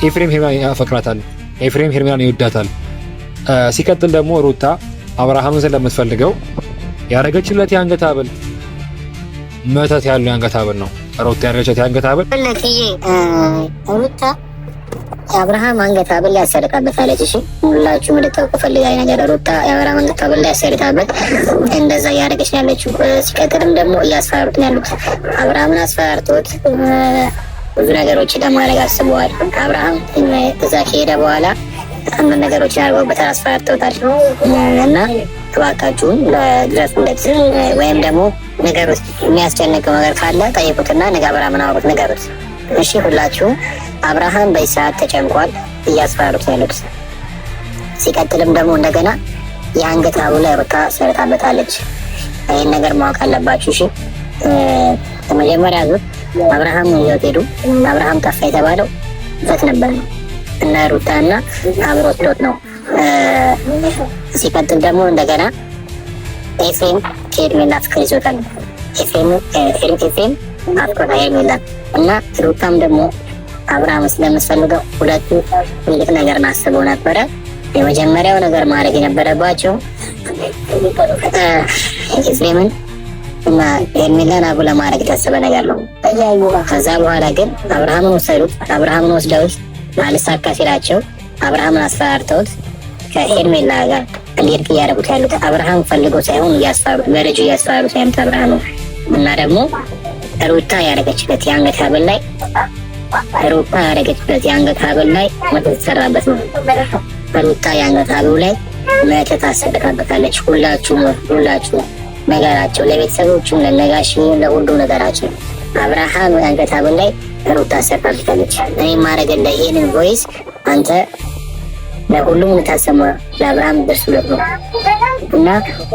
ኤፍሬም ሄርሜላን ያፈቅራታል፣ ኤፍሬም ሄርሜላን ይወዳታል። ሲቀጥል ደግሞ ሩታ አብርሃምን ስለምትፈልገው ያረገችለት የአንገት ሐብል መተት ያለው የአንገት ሐብል ነው። ሩታ ያረገችለት የአንገት ሐብል ሩታ የአብርሃም አንገት ሐብል ያሰርቃበታለች። እሺ ሁላችሁም እንድታውቁ ፈልጋይ ነገር ሩታ የአብርሃም አንገት ሐብል ያሰርቃበት እንደዛ እያደረገች ያለችው። ሲቀጥልም ደግሞ እያስፈራሩት ያሉት አብርሃምን አስፈራርቶት ብዙ ነገሮችን ለማድረግ አስበዋል። አብርሃም እዛ ከሄደ በኋላ አንዳንድ ነገሮችን አድርገውበታል፣ አስፈራርተውታል። እና እባካችሁን ለድረሱለት ወይም ደግሞ ነገር ውስጥ የሚያስጨንቀው ነገር ካለ ጠይቁትና ነገ አብርሃምን አውሩት፣ ነገሩት። እሺ ሁላችሁም አብርሃም በሰዓት ተጨንቋል፣ እያስፈራሩት ያሉት። ሲቀጥልም ደግሞ እንደገና የአንገት ሐብል ላይ ሩታ ሰርታበታለች። ይህን ነገር ማወቅ አለባችሁ። እሺ በመጀመሪያ ዙር አብርሃም ይዘውት ሄዱ። አብርሃም ጠፋ የተባለው ዘት ነበር ነው እና ሩታ እና አብሮ ወስዶት ነው። ሲቀጥል ደግሞ እንደገና ኤፍሬም ከሄርሜላ ፍቅር ይዞታል። ኤፍሬም አፍቅሮታል ሄርሜላ እና ሩታም ደግሞ አብርሃም ስለምትፈልገው ሁለቱ ትልቅ ነገር አስበው ነበረ። የመጀመሪያው ነገር ማድረግ የነበረባቸው ኤፍሬምን እና ሄርሜላን አብሮ ለማድረግ የታሰበ ነገር ነው። ከዛ በኋላ ግን አብርሃምን ወሰዱት። አብርሃምን ወስደውት አልሳካ ሲላቸው አብርሃምን አስፈራርተውት ከሄርሜላ ጋር እንዲርቅ እያደረጉት ያሉት አብርሃም ፈልጎ ሳይሆን እያስፈራሩት፣ በልጁ እያስፈራሩት ያሉት አብርሃም እና ደግሞ ሩታ ያደረገችበት የአንገት ሐብል ላይ ሩታ ያደረገችበት የአንገት ሐብል ላይ መተት ተሰራበት ነው። ሩታ የአንገት ሐብሉ ላይ መተት አሰበታበታለች። ሁላችሁ ነገራቸው ለቤተሰቦቹም፣ ለነጋሽ፣ ለሁሉ ነገራቸው አብርሃም የአንገት ሐብል ላይ ሩታ አሰበታበታለች። እኔ ማድረግልህ ይህንን ቮይስ አንተ ለሁሉም ልታሰማ ለአብርሃም ደርሱለት ነው እና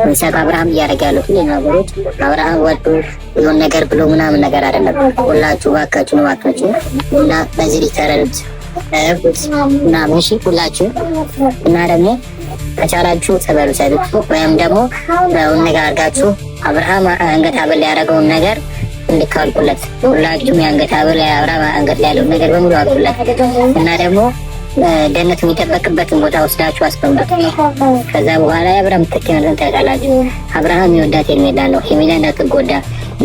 እንሰት አብርሃም እያደረገ ያሉት ነገሮች አብርሃም ወዶ የሆነ ነገር ብሎ ምናምን ነገር አይደለም። ሁላችሁ ባካችሁ እና በዚህ ሊተረዱት እና ምንሽ ሁላችሁ እና ደግሞ ከቻላችሁ ተበሉ ሰዱት ወይም ደግሞ ነገር አድርጋችሁ አብርሃም አንገት ሐብል ያደረገውን ነገር እንድካልኩለት ሁላችሁም የአንገት ሐብል አብርሃም አንገት ላይ ያለውን ነገር በሙሉ አልኩለት እና ደግሞ ደህንነት የሚጠበቅበትን ቦታ ወስዳችሁ አስቀምጡት። ከዛ በኋላ የአብርሃም ትክክለኛን ታውቃላችሁ። አብርሃም የወዳት ሄርሜላ ነው። ሄርሜላ እንዳትጎዳ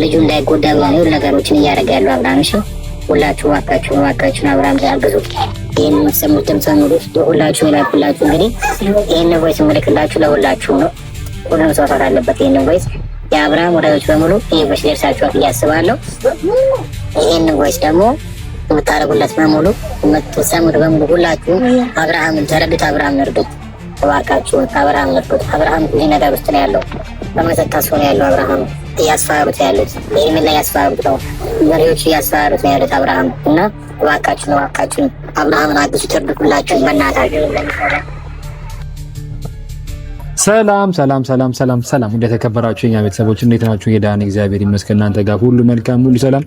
ልጁ እንዳይጎዳ ብለው ነገሮችን እያደረገ ያለው አብርሃም። እሺ ሁላችሁ እባካችሁን አብርሃም ያግዙ። ይህን የምትሰሙትም ሰሙሉ ሁላችሁ ይላኩላችሁ። እንግዲህ ይህን ቮይስ ምልክላችሁ ለሁላችሁ ነው። ሁሉም ሰው ሰት አለበት። ይህን ቮይስ የአብርሃም ወዳጆች በሙሉ ይህ ቮይስ ደርሳችኋል እያስባለሁ። ይህን ቮይስ ደግሞ የምታደርጉለት በሙሉ የምትሰሙት በሙሉ ሁላችሁ አብርሃምን ተረዱት፣ አብርሃም እርዱት እባካችሁን፣ አብርሃም እርዱት። አብርሃም እዚህ ነገር ውስጥ ነው ያለው፣ በመተት ታስሮ ነው ያለው። አብርሃም እያስፈራሩት ያሉት ሄርሜላ እያስፈራሩት ነው፣ መሪዎች እያስፈራሩት ነው ያሉት አብርሃም እና እባካችሁን አብርሃምን አግዙት፣ እርዱት ሁላችሁን በእናታችሁ። ሰላም እንደተከበራችሁ የኛ ቤተሰቦች እንዴት ናችሁ? የዳን እግዚአብሔር ይመስገን፣ እናንተ ጋር ሁሉ መልካም ሁሉ ሰላም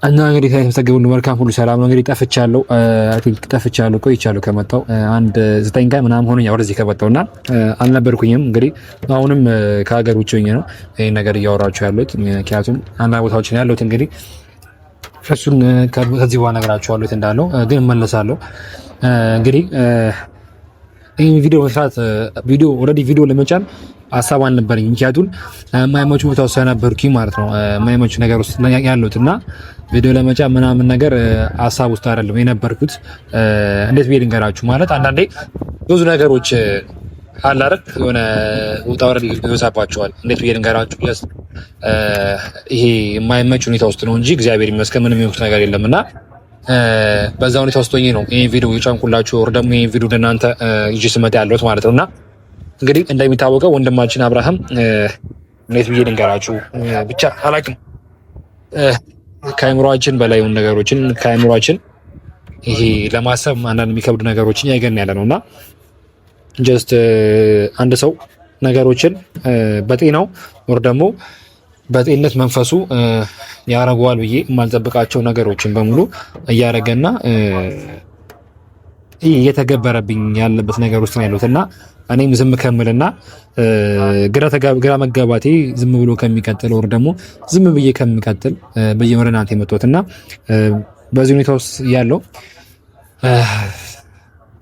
እና እንግዲህ ተመሰገኑ ሁሉ መልካም ሁሉ ሰላም ነው። እንግዲህ ጠፍቻለሁ ቆይቻለሁ ከመጣሁ 9 ቀን ምናምን ሆኖኛ ወደዚህ ከመጣሁና አልነበርኩኝም። እንግዲህ አሁንም ከሀገር ውጭ ሆኜ ነው ይሄን ነገር እያወራችሁ ያለሁት፣ ምክንያቱም አንዳንድ ቦታዎች ነው ያለሁት። እንግዲህ እሱን ከዚህ በኋላ እነግራችኋለሁ እንዳለው ግን እመለሳለሁ። እንግዲህ ይሄን ቪዲዮ መስራት ቪዲዮ ለመጫን ሀሳብ አልነበረኝ፣ ምክንያቱም የማይመቹ ቦታዎች ስለነበርኩኝ ማለት ነው። የማይመቹ ነገር ውስጥ ያለሁት እና ቪዲዮ ለመጫን ምናምን ነገር ሀሳብ ውስጥ አይደለም የነበርኩት። እንዴት ብዬ ልንገራችሁ ማለት አንዳንዴ ብዙ ነገሮች አለ አይደል የሆነ ውጣ ወረድ ይበዛባቸዋል። እንዴት ብዬ ልንገራችሁ ይሄ የማይመች ሁኔታ ውስጥ ነው እንጂ እግዚአብሔር ይመስገን ምንም የሚሆን ነገር የለምና በዛ ሁኔታ ውስጥ ሆኜ ነው ይሄን ቪዲዮ የጫንኩላችሁ ወር ደግሞ ይሄን ቪዲዮ ለእናንተ ይዤ ስመጣ ያለሁት ማለት ነውና እንግዲህ እንደሚታወቀው ወንድማችን አብርሃም እንዴት ብዬ ልንገራችሁ ብቻ አላውቅም፣ ከአእምሯችን በላይ የሆኑ ነገሮችን ከአእምሯችን ይሄ ለማሰብ አንዳንድ የሚከብዱ ነገሮችን ያገኘን ያለ ነውና ጀስት አንድ ሰው ነገሮችን በጤናው ወር ደግሞ በጤንነት መንፈሱ ያረጋዋል ብዬ የማልጠብቃቸው ነገሮችን በሙሉ እያረገና እየተገበረብኝ ያለበት ነገር ውስጥ ነው ያለሁትና እኔም ዝም ከምልና ግራ መጋባቴ ዝም ብሎ ከሚቀጥል ወር ደግሞ ዝም ብዬ ከሚቀጥል በየመረናንተ የመጣሁትና በዚህ ሁኔታ ውስጥ ያለው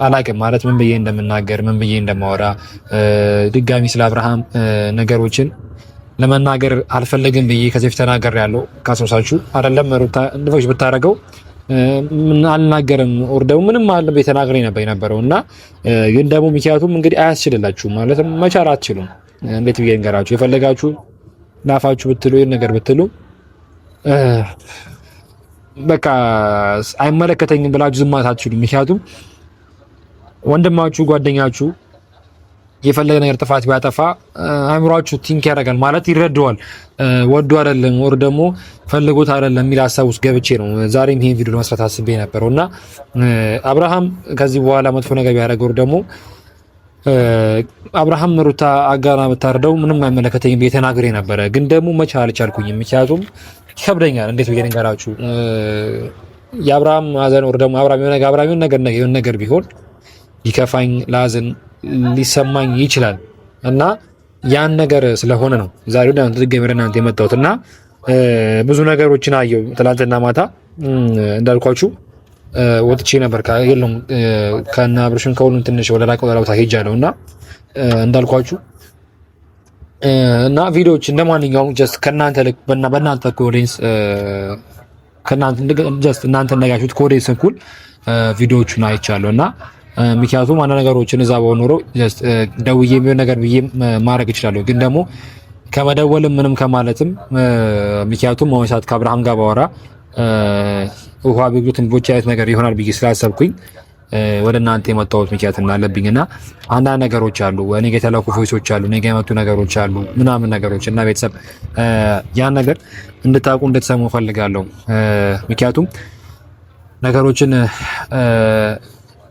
አላቅም ማለት ምን ብዬ እንደምናገር ምን ብዬ እንደማወራ ድጋሚ ስለ አብርሃም ነገሮችን ለመናገር አልፈልግም ብዬ ከዚህ በፊት ተናግሬያለሁ። ካስታውሳችሁ አይደለም ሩታ እንደፈሽ ብታረገው ምን አልናገርም ኦር ደግሞ ምንም አለ በተናግሬ ነበር የነበረው እና ግን ደግሞ ምክንያቱም እንግዲህ አያስችልላችሁ ማለት መቻል አትችሉም። እንዴት ብዬ እንገራችሁ የፈለጋችሁ ላፋችሁ ብትሉ ይሄን ነገር ብትሉ በቃ አይመለከተኝም ብላችሁ ዝም ማለት አትችሉም። ምክንያቱም ወንድማችሁ ጓደኛችሁ የፈለገ ነገር ጥፋት ቢያጠፋ አእምሯችሁ ቲንክ ያደርጋል ማለት ይረዳዋል። ወዶ አይደለም ወር ደግሞ ፈልጎት አይደለም የሚል ሀሳብ ውስጥ ገብቼ ነው ዛሬም ይሄን ቪዲዮ ለመስራት አስቤ ነበርና አብርሃም ከዚህ በኋላ መጥፎ ነገር ቢያደርገው ደግሞ አብርሃም ሩታ አጋና ብታርደው ምንም አይመለከተኝም ብዬ ተናግሬ ነበረ። ግን ደግሞ መቻል አልቻልኩኝም። ምክንያቱም ይከብደኛል። እንዴት ብዬ ልንገራችሁ የአብርሃም ማዘን ወር ደግሞ አብርሃም የሆነ ነገር ቢሆን ሊከፋኝ ላዝን ሊሰማኝ ይችላል እና ያን ነገር ስለሆነ ነው ዛሬ ወደ እናንተ ድጋሜ ወደ እናንተ የመጣሁት እና ብዙ ነገሮችን አየሁ። ትናንትና ማታ እንዳልኳችሁ ወጥቼ ነበር የለም ከና አብርሽን ከሁሉም ትንሽ ወደ ላቀው ቦታ ሄጃለሁ እና እንዳልኳችሁ እና ቪዲዮዎች እንደማንኛውም ጀስት ከናንተ ልክ በእናንተ ኮዴንስ ከናንተ ጀስት እናንተ ነጋችሁት ኮዴንስ እኩል ቪዲዮዎቹን አይቻለሁ እና ምክንያቱም አንድ ነገሮችን እዛ በኖሮ ጀስት ደውዬ የሚሆን ነገር ብዬ ማድረግ እችላለሁ። ግን ደግሞ ከመደወልም ምንም ከማለትም ምክንያቱም አሁን ሰዓት ከአብርሃም ጋር ባወራ ውሃ ቢግሉትን ቦቻ አይነት ነገር ይሆናል ብዬ ስላሰብኩኝ ወደ እናንተ የመጣሁት ምክንያት አለብኝና አንዳንድ ነገሮች አሉ፣ እኔ ጋር የተላኩ ቮይሶች አሉ፣ እኔ ጋር የመጡ ነገሮች አሉ ምናምን ነገሮች እና ቤተሰብ ያን ነገር እንድታውቁ እንድትሰሙ ፈልጋለሁ። ምክንያቱም ነገሮችን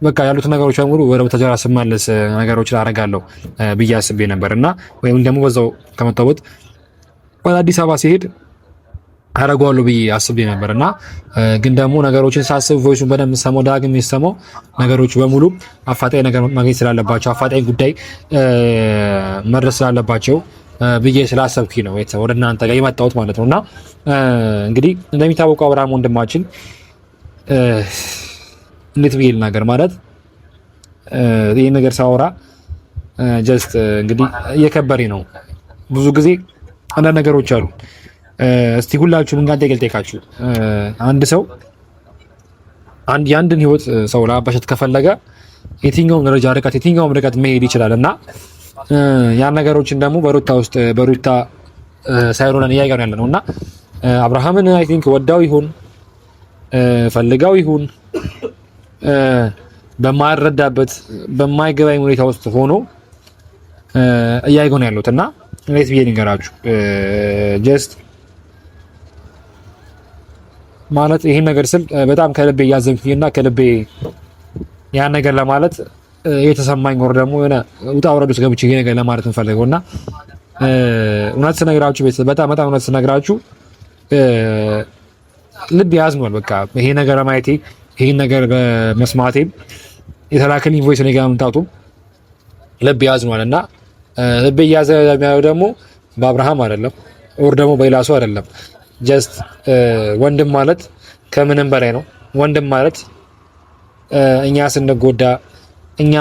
በቃ ያሉት ነገሮች ሙሉ ወደ ተጀራ ስማለስ ነገሮችን አረጋለሁ ብዬ አስቤ ነበርና ወይም ደግሞ በዛው ከመጣሁት ወደ አዲስ አበባ ሲሄድ አረጋለሁ ብዬ አስቤ ነበርና ግን ደግሞ ነገሮችን ሳስብ ቮይሱን በደንብ ሰማው ዳግም የሰማው ነገሮች በሙሉ አፋጣኝ ነገር ማግኘት ስላለባቸው አፋጣኝ ጉዳይ መድረስ ስላለባቸው ብዬ ስላሰብኩኝ ነው ወደ እናንተ ጋር የመጣሁት ማለት ነውና እንግዲህ እንደሚታወቀው አብርሃም ወንድማችን እንዴት ብዬ ልናገር ማለት ይሄ ነገር ሳወራ ጀስት እንግዲህ እየከበሬ ነው። ብዙ ጊዜ አንዳንድ ነገሮች አሉ። እስቲ ሁላችሁም እንጋንተ ይገልጠይካችሁ አንድ ሰው የአንድን ህይወት ሰው ለማባሸት ከፈለገ የትኛውም ደረጃ ርቀት መሄድ ይችላል እና ያን ነገሮችን ደግሞ በሩታ ሳይሮናን እያየን ያለ ነውና አብርሃምን አይ ቲንክ ወዳው ይሁን ፈልጋው ይሁን በማይረዳበት በማይገባኝ ሁኔታ ውስጥ ሆኖ እያየን ያለሁት እና እንዴት ብዬ ልንገራችሁ ጀስት ማለት ይሄን ነገር ስል በጣም ከልቤ ያዘንኩኝና ከልቤ ያን ነገር ለማለት የተሰማኝ ወር ደግሞ የሆነ ውጣ ወረድ ውስጥ ገብቼ ይሄ ነገር ለማለት እንፈልገውና እውነት ስነግራችሁ በጣም እውነት ስነግራችሁ ልብ ያዝኗል። በቃ ይሄ ነገር ማየቴ ይሄን ነገር በመስማቴ የተላከልኝ ቮይስ ነው ጋር መምጣቱ ልብ ያዝኗልና ልብ ያዘ የሚያየው ደግሞ በአብርሃም አይደለም ኦር ደግሞ በሌላ ሰው አይደለም። ጀስት ወንድም ማለት ከምንም በላይ ነው። ወንድም ማለት እኛ ስንጎዳ እኛ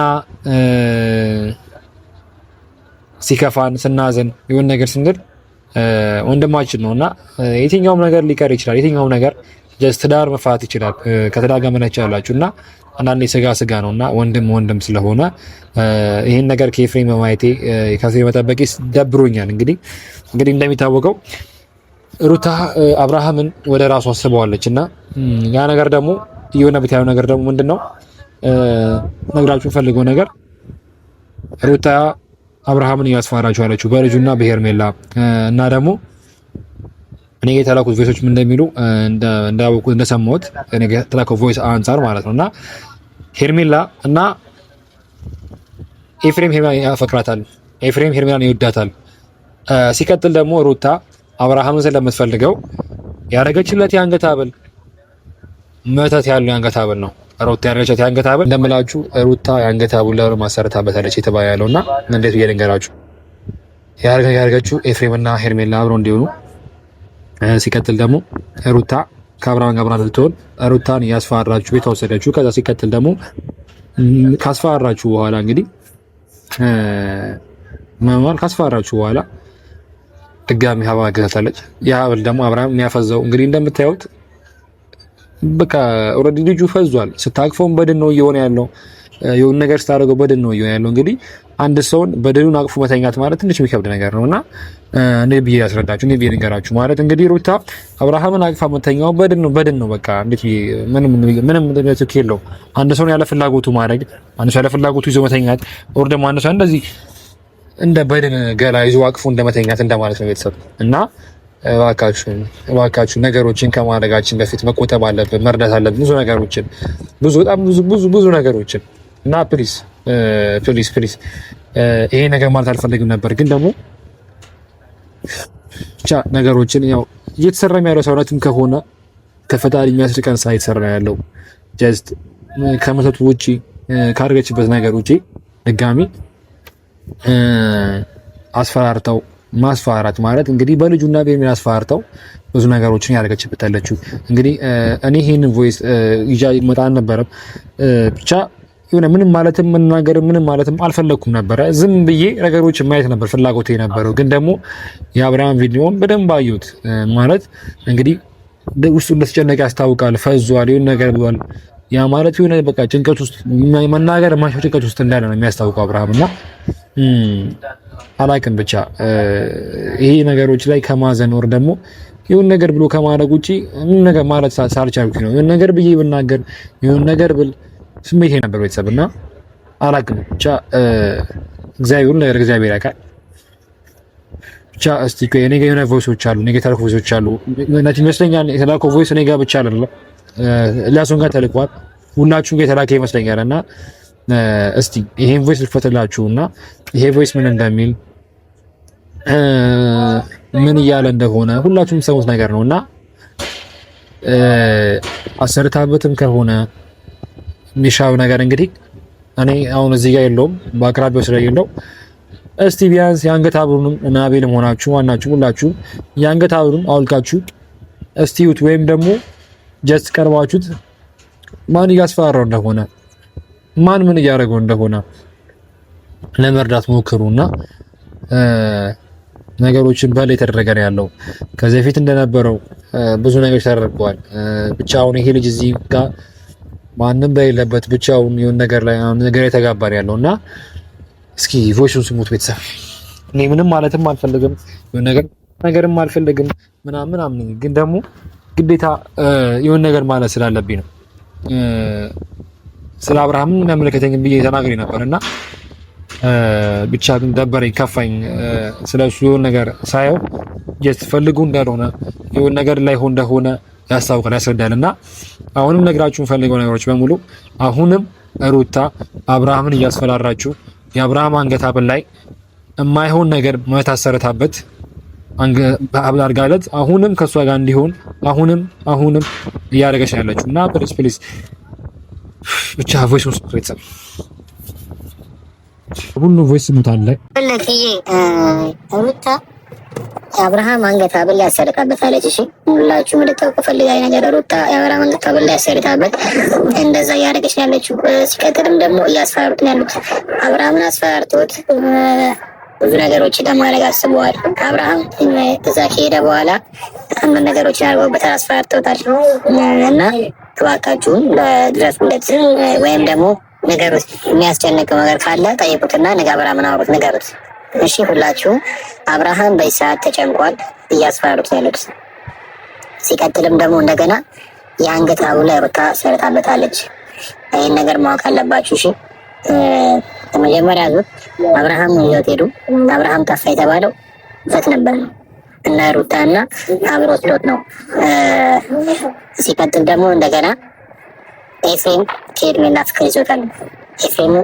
ሲከፋን ስናዘን የሆነ ነገር ስንል ወንድማችን ነውና የትኛውም ነገር ሊቀር ይችላል። የትኛውም ነገር ጀስት ትዳር መፋት ይችላል። ከትዳር ጋር መነቻ ያላችሁና አንዳንዴ ስጋ ነውና ወንድም ስለሆነ ይሄን ነገር ከኤፍሬም በማየቴ ከዚህ መጠበቂ ደብሮኛል። እንግዲህ እንደሚታወቀው ሩታ አብርሃምን ወደ ራሱ አስበዋለችና ያ ነገር ደግሞ የሆነ ብታዩ ነገር ደግሞ ምንድነው ነግራችሁ ፈልገው ነገር ሩታ አብርሃምን እያስፈራራችሁ ያለችው በልጁና በሄርሜላ እና ደግሞ እኔ የተላኩት ቮይሶች ምን እንደሚሉ እንዳወቁ እንደሰማሁት እኔ የተላኩት ቮይስ አንፃር ማለት ነውና ሄርሜላ እና ኤፍሬም ሄርሜላን ያፈቅራታል፣ ኤፍሬም ሄርሜላን ይወዳታል። ሲቀጥል ደግሞ ሩታ አብርሃምን ስለምትፈልገው ያረገችለት የአንገት ሐብል መተት ያለው የአንገት ሐብል ነው። ሩታ ያረገችለት የአንገት ሐብል እንደምላችሁ ሩታ የአንገት ሐብል ለሩ ማሰረታበታለች የተባለ ያለውና እንዴት ብዬ ልንገራችሁ ያረገችው ኤፍሬም እና ሄርሜላ አብረው እንዲሆኑ ሲቀጥል ደግሞ ሩታ ከአብርሃም ጋር አብራ ልትሆን ሩታን ያስፈራራችሁ ቤት ወሰዳችሁ። ከዛ ሲከተል ደግሞ ካስፈራራችሁ በኋላ እንግዲህ ማማር ካስፈራራችሁ በኋላ ድጋሚ ሀባ ገዛታለች። የሀብል ደግሞ አብርሃም የሚያፈዘው እንግዲህ እንደምታዩት በቃ ኦልሬዲ ልጁ ፈዟል። ስታቅፈውም በድን ነው እየሆነ ያለው። የሆነ ነገር ስታደርገው በድን ነው እየሆነ ያለው። እንግዲህ አንድ ሰውን በድኑን አቅፎ መተኛት ማለት ትንሽ የሚከብድ ነገር ነውና እኔ ብዬ ያስረዳችሁ፣ እኔ ብዬ ንገራችሁ ማለት እንግዲህ ሩታ አብርሃምን አቅፋ መተኛው በድን ነው በቃ እንዴት ምንም ትክ የለው። አንድ ሰውን ያለ ፍላጎቱ ማድረግ፣ አንድ ሰው ያለ ፍላጎቱ ይዞ መተኛት ወር ደግሞ አንድ ሰው እንደዚህ እንደ በድን ገላ ይዞ አቅፎ እንደመተኛት እንደማለት ነው ቤተሰብ እና እባካችሁ ነገሮችን ከማድረጋችን በፊት መቆጠብ አለብን፣ መርዳት አለብን። በጣም ብዙ ነገሮችን እና ፕሊዝ ይሄ ነገር ማለት አልፈልግም ነበር፣ ግን ደግሞ ብቻ ነገሮችን ያው እየተሰራ ያለው ሰውነትም ከሆነ ከፈጣሪ የሚያስርቀን ስራ እየተሰራ ያለው ጀስት ከመተቱ ውጪ ካደረገችበት ነገር ውጪ ድጋሚ አስፈራርተው ማስፈራራት ማለት እንግዲህ በልጁና በሚል አስፈራርተው ብዙ ነገሮችን ያደረገችበት ያለችው እንግዲህ እኔ ይሄንን ቮይስ ይጃ ይመጣ አልነበረም። ብቻ የሆነ ምንም ማለትም መናገር ምንም ማለትም አልፈለኩም ነበረ። ዝም ብዬ ነገሮችን ማየት ነበር ፍላጎቴ የነበረው። ግን ደግሞ የአብርሃም ቪዲዮን በደንብ አዩት ማለት እንግዲህ ውስጡ እንደተጨነቀ ያስታውቃል። ፈዟል፣ የሆነ ነገር ብሏል። ያ ማለት የሆነ በቃ ጭንቀት ውስጥ መናገር ማሽው ጭንቀት ውስጥ እንዳለ ነው የሚያስታውቀው አብርሃምና አላቅም ብቻ ይሄ ነገሮች ላይ ከማዘን ወር ደግሞ የሆነ ነገር ብሎ ከማድረግ ውጪ ምን ነገር ማለት ሳልቻልኩኝ ነው። የሆነ ነገር ብዬ ብናገር የሆነ ነገር ብል ስሜቴ ነበር ቤተሰብና አላቅም ብቻ እግዚአብሔር ያውቃል። ብቻ እስቲ እኔ ጋር የሆነ ቮይሶች አሉ፣ ኔጌቲቭ ቮይሶች አሉ። እናት ይመስለኛል የተላከው ቮይስ እኔ ጋር ብቻ አይደለም ሊያሱን ጋር ተልኳል፣ ሁላችሁም ጋር የተላከ ይመስለኛልና እስቲ ይሄን ቮይስ ልፈትላችሁና ይሄ ቮይስ ምን እንደሚል ምን እያለ እንደሆነ ሁላችሁም ሰሙት ነገር ነውና አሰርታበትም ከሆነ ሚሻው ነገር እንግዲህ እኔ አሁን እዚህ ጋር የለውም በአቅራቢያው ስለሌለው እስቲ ቢያንስ የአንገት ሐብሉንም እና አቤልም ሆናችሁ ዋናችሁ ሁላችሁ የአንገት ሐብሉን አውልቃችሁ እስቲዩት ወይም ደግሞ ጀስት ቀርባችሁት ማን እያስፈራራው እንደሆነ ማን ምን እያደረገው እንደሆነ ለመርዳት ሞክሩና ነገሮችን በል የተደረገ ነው ያለው። ከዚህ በፊት እንደነበረው ብዙ ነገሮች ተደርገዋል። ብቻውን ይሄ ልጅ እዚህ ጋር ማንም በሌለበት ብቻውን የሆነ ነገር ላይ ነገር የተጋባር ያለውና እስኪ ቮይሱን ስሙት ቤተሰብ። እኔ ምንም ማለትም አልፈልግም የሆነ ነገርም አልፈልግም ምናምን ግን ደግሞ ግዴታ የሆነ ነገር ማለት ስላለብኝ ነው። ስለ አብርሃም የሚያመለከተኝ ብዬ ተናግሬ ነበርና ብቻ ግን ደበረኝ፣ ከፋኝ። ስለሱ የሆነ ነገር ሳየው ፈልጉ እንዳልሆነ የሆነ ነገር ላይ እንደሆነ ያስታውቃል፣ ያስረዳልና አሁንም ነግራችሁን ፈልገው ነገሮች በሙሉ አሁንም ሩታ አብርሃምን እያስፈራራችሁ የአብርሃም አንገት ሐብል ላይ የማይሆን ነገር መታሰርታበት ሐብል አድርጋለት አሁንም ከሷ ጋር እንዲሆን አሁንም እያደረገች ያለችው እና ፕሊዝ ብቻ ቮይስ ውስጥ ቤተሰብ ሁሉ ቮይስ ሙታለ ለኪዬ ሩታ የአብርሃም አንገት ሐብል ያሰርቃበታለች። እሺ ሁላችሁም እንድታውቁ ፈልጋይ ነገር ሩታ የአብርሃም አንገት ሐብል ያሰርቃበት እንደዛ እያደረገች ያለችው። ሲቀጥልም ደግሞ እያስፈራሩት ያሉት አብርሃምን አስፈራርቶት ብዙ ነገሮችን ለማድረግ አስበዋል። አብርሃም እዛ ከሄደ በኋላ አንድ ነገሮችን አድርገውበታል፣ አስፈራርተውታል እና እባካችሁን ድረሱለት ወይም ደግሞ ነገር ውስጥ የሚያስጨንቀው ነገር ካለ ጠይቁትና ነገ አብርሃምን አውሩት፣ ንገሩት። እሺ ሁላችሁም አብርሃም በሰዓት ተጨንቋል፣ እያስፈራሩት ያሉት። ሲቀጥልም ደግሞ እንደገና የአንገት ሐብል ሩታ ሰርታበታለች። ይህን ነገር ማወቅ አለባችሁ። እሺ መጀመሪያ ዙር አብርሃም ይዘውት ሄዱ። አብርሃም ጠፋ የተባለው ውሸት ነበር እና ሩታና አብሮ ወስዶት ነው። ሲቀጥል ደግሞ እንደገና ኤፍሬም ከሄርሜላ ፍቅር ይዞታል። ኤፍሬም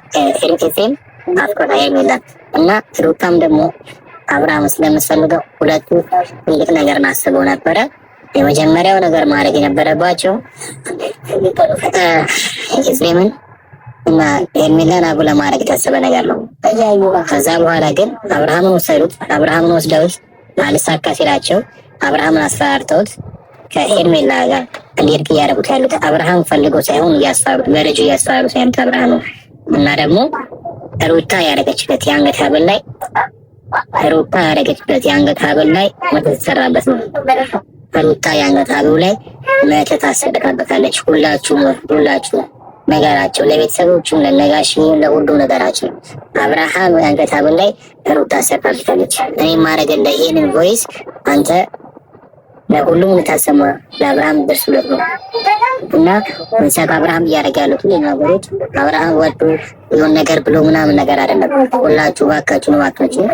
አፍቅሮታል ሄርሜላ እና ሩታም ደግሞ አብርሃም ስለምትፈልገው ሁለቱ ትልቅ ነገር አስበው ነበረ። የመጀመሪያው ነገር ማድረግ የነበረባቸው ኤፍሬምን እና ሄርሜላን አጉ ለማድረግ የታሰበ ነገር ነው። ከዛ በኋላ ግን አብርሃምን ወሰዱት። አብርሃምን ወስደውት አልሳካ ሲላቸው አብርሃምን አስፈራርተውት ከሄርሜላ ጋር እንዲርቅ እያደረጉት ያሉት አብርሃም ፈልጎ ሳይሆን እያስፈራሩት፣ በልጁ እያስፈራሩት ያሉት አብርሃም እና ደግሞ ሩታ ያደረገችበት የአንገት ሀብል ላይ የተሰራበት ነው። ሩታ የአንገት ሀብሉ ላይ መተት ታሰበታበታለች። ሁላችሁ ነገራቸው ለቤተሰቦቹም ለነጋሽም ለሁሉም ነገራቸው አብርሃም የአንገት ሀብል ላይ ሩታ አሰራበታለች። እኔ ማድረግልህ ይህንን ቮይስ አንተ ለሁሉም ልታሰማ ለአብርሃም ደርሱለት ነው እና ምንሰብ አብርሃም እያደረገ ያሉት ሁሉ ነገሮች አብርሃም ወዶ የሆነ ነገር ብሎ ምናምን ነገር አይደለም። ሁላችሁ እባካችሁ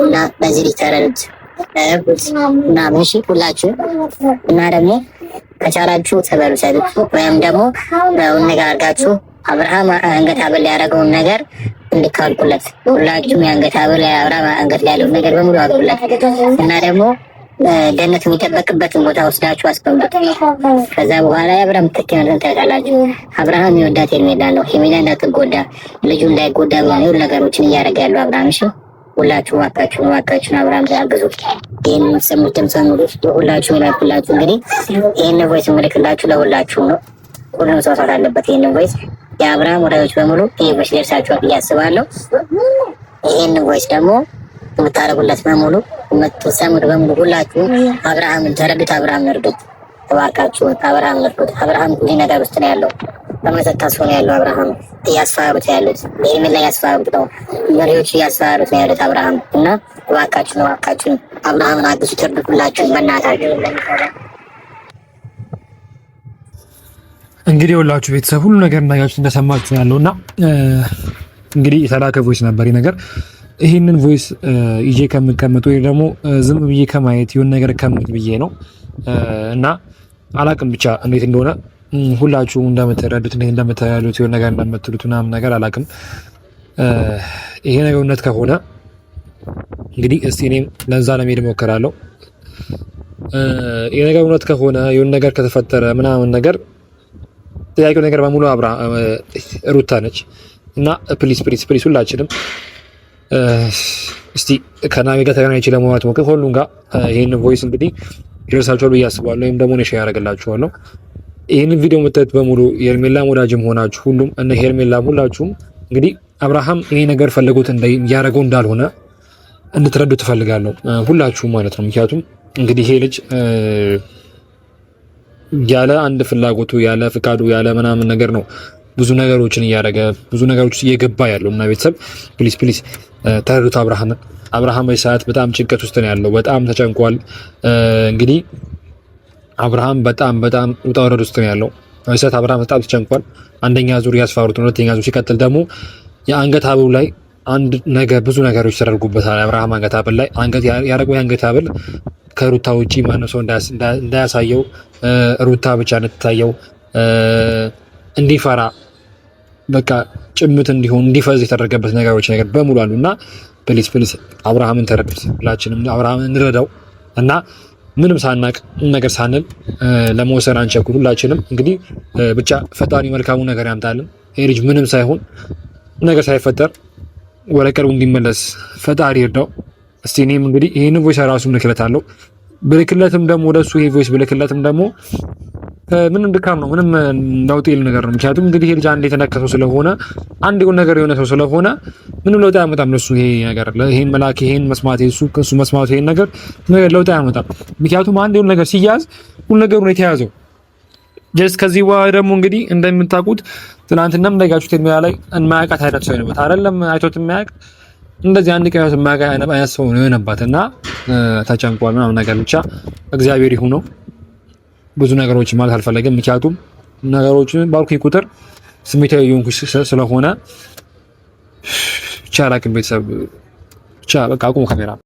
እና በዚህ ሊተረዱት እና ምንሽ ሁላችሁ እና ደግሞ ከቻላችሁ ተበሉ ሰብቱ ወይም ደግሞ በውን ነገር አድርጋችሁ አብርሃም አንገት ሀብል ያደረገውን ነገር እንድካልኩለት ሁላችሁም የአንገት ሀብል አብርሃም አንገት ላይ ያለውን ነገር በሙሉ አድርጉለት እና ደግሞ ገነት የሚጠበቅበትን ቦታ ወስዳችሁ አስቀምጡት። ከዛ በኋላ የአብርሃም ትክክለኛን ታውቃላችሁ። አብርሃም የወዳት ሄርሜላ ነው። ሄርሜላ እንዳትጎዳ ልጁ እንዳይጎዳ ብሎ ነገሮችን እያደረገ ያለው አብርሃም። እሺ ሁላችሁ እባካችሁን አብርሃም ያግዙት። ይህን ሰሙት ተምሰኑት ሁላችሁ ይላኩላችሁ። እንግዲህ ይህን ቮይስ ምልክላችሁ ለሁላችሁ ነው። ሁሉም ሰው ሰዓት አለበት። ይህን ቮይስ የአብርሃም ወዳጆች በሙሉ ይህ ቮይስ ደርሳችኋል ብዬ አስባለሁ። ይህን ቮይስ ደግሞ የምታደርጉለት በሙሉ የምትሰሙት በሙሉ ሁላችሁ አብርሃምን ተረዱት። አብርሃም እርዱት እባካችሁ። አብርሃም እርዱት። አብርሃም ብዙ ነገር ውስጥ ነው ያለው። በመሰጣት ሆነ ያለው አብርሃም እያስፈራሩት ያሉት በሄርሜላ እያስፈራሩት ነው። መሪዎች እያስፈራሩት ነው ያሉት አብርሃም እና እባካችሁ አብርሃምን አግዙት፣ እርዱት ሁላችሁ በእናታችሁ። እንግዲህ ሁላችሁ ቤተሰብ ሁሉ ነገር እንዳያችሁ እንደሰማችሁ ያለውና እንግዲህ የተላከ ቮይስ ነበር ነገር ይህንን ቮይስ ይዤ ከምቀመጥ ወይ ደግሞ ዝም ብዬ ከማየት የሆነ ነገር ከምት ብዬ ነው እና አላቅም ብቻ እንዴት እንደሆነ ሁላችሁም እንደምትረዱት እንዴት እንደምትረዱት የሆነ ነገር እንደምትሉት ምናምን ነገር አላቅም። ይሄ ነገር እውነት ከሆነ እንግዲህ እስቲ እኔም ለዛ ለመሄድ እሞክራለሁ። ይሄ ነገር እውነት ከሆነ የሆነ ነገር ከተፈጠረ ምናምን ነገር ጥያቄው ነገር በሙሉ ሩታ ነች እና ፕሊስ ሁላችንም እስቲ ከናሚ ጋር ተገናኝቼ ለማውራት ሞክር። ሁሉም ጋር ይሄን ቮይስ እንግዲህ ይደርሳችኋል ብዬ አስባለሁ። ወይም ደግሞ ሼር ያደርግላችኋለሁ። ይሄን ቪዲዮ የምታዩት በሙሉ የሄርሜላ ወዳጅም ሆናችሁ ሁሉም እነ ሄርሜላ ሁላችሁም እንግዲህ አብርሃም ይሄ ነገር ፈልጎት ያደረገው እንዳልሆነ እንድትረዱ ትፈልጋለሁ ሁላችሁም ማለት ነው። ምክንያቱም እንግዲህ ይሄ ልጅ ያለ አንድ ፍላጎቱ ያለ ፍቃዱ ያለ ምናምን ነገር ነው ብዙ ነገሮችን እያደረገ ብዙ ነገሮች እየገባ ያለው እና ቤተሰብ ፕሊስ ተረዱት። አብርሃም በሰዓት በጣም ጭንቀት ውስጥ ነው ያለው። በጣም ተጨንቋል። እንግዲህ አብርሃም በጣም ውጣ ወረድ ውስጥ ነው ያለው። በሰዓት አብርሃም በጣም ተጨንቋል። አንደኛ ዙር ያስፈራሩት፣ ሁለተኛ ዙር ሲቀጥል ደግሞ የአንገት ሀብሉ ላይ አንድ ነገር ብዙ ነገሮች ተደርጉበታል። አብርሃም አንገት ሀብል ላይ ያደረገው የአንገት ሀብል ከሩታ ውጪ ማንም ሰው እንዳያሳየው ሩታ ብቻ እንድትታየው እንዲፈራ በቃ ጭምት እንዲሆን እንዲፈዝ የተደረገበት ነገሮች ነገር በሙሉ አሉና ፕሊስ አብርሃምን ተረዱት። ሁላችንም አብርሃምን እንረዳው እና ምንም ሳናቅ ነገር ሳንል ለመወሰን አንቸኩል። ሁላችንም እንግዲህ ብቻ ፈጣሪ መልካሙ ነገር ያምጣልን። ይሄ ልጅ ምንም ሳይሆን ነገር ሳይፈጠር ወደ ቀልቡ እንዲመለስ ፈጣሪ ይርዳው። እስቲ እኔም እንግዲህ ይሄን ቮይስ ራሱ ምልክለታለሁ። ብልክለትም ደግሞ ወደሱ ይሄ ቮይስ ብልክለትም ደግሞ ምንም ድካም ነው፣ ምንም ለውጥ የሌለው ነገር ነው። ምክንያቱም እንግዲህ ይሄ ልጅ አንድ የተነከሰው ስለሆነ አንድ ነገር የሆነ ሰው ስለሆነ ምንም ለውጥ አያመጣም ለሱ ይሄ ነገር። ይሄን መላክ ይሄን መስማት እሱ መስማቱ ይሄን ነገር ለውጥ አያመጣም። ምክንያቱም አንድ የሆነ ነገር ሲያዝ ሁሉ ነገሩ ነው የተያዘው። ጀስት ከዚህ በኋላ ደግሞ እንግዲህ እንደምታውቁት ትናንትናም እንዳያችሁት የሚያ ላይ የማያውቃት አይነት ሰው ነው አይደለም፣ አይቶት የማያውቅ እንደዚህ አንድ ቀን የማያውቅ አይነት ሰው ነው የሆነባትና ተጨንቋል ምናምን ነገር። ብቻ እግዚአብሔር ይሁነው። ብዙ ነገሮች ማለት አልፈለግም። ምክንያቱም ነገሮችን ባልኩኝ ቁጥር ስሜታዊ የሆንኩ ስለሆነ ብቻ አላውቅም። ቤተሰብ ብቻ በቃ አቁሙ ካሜራ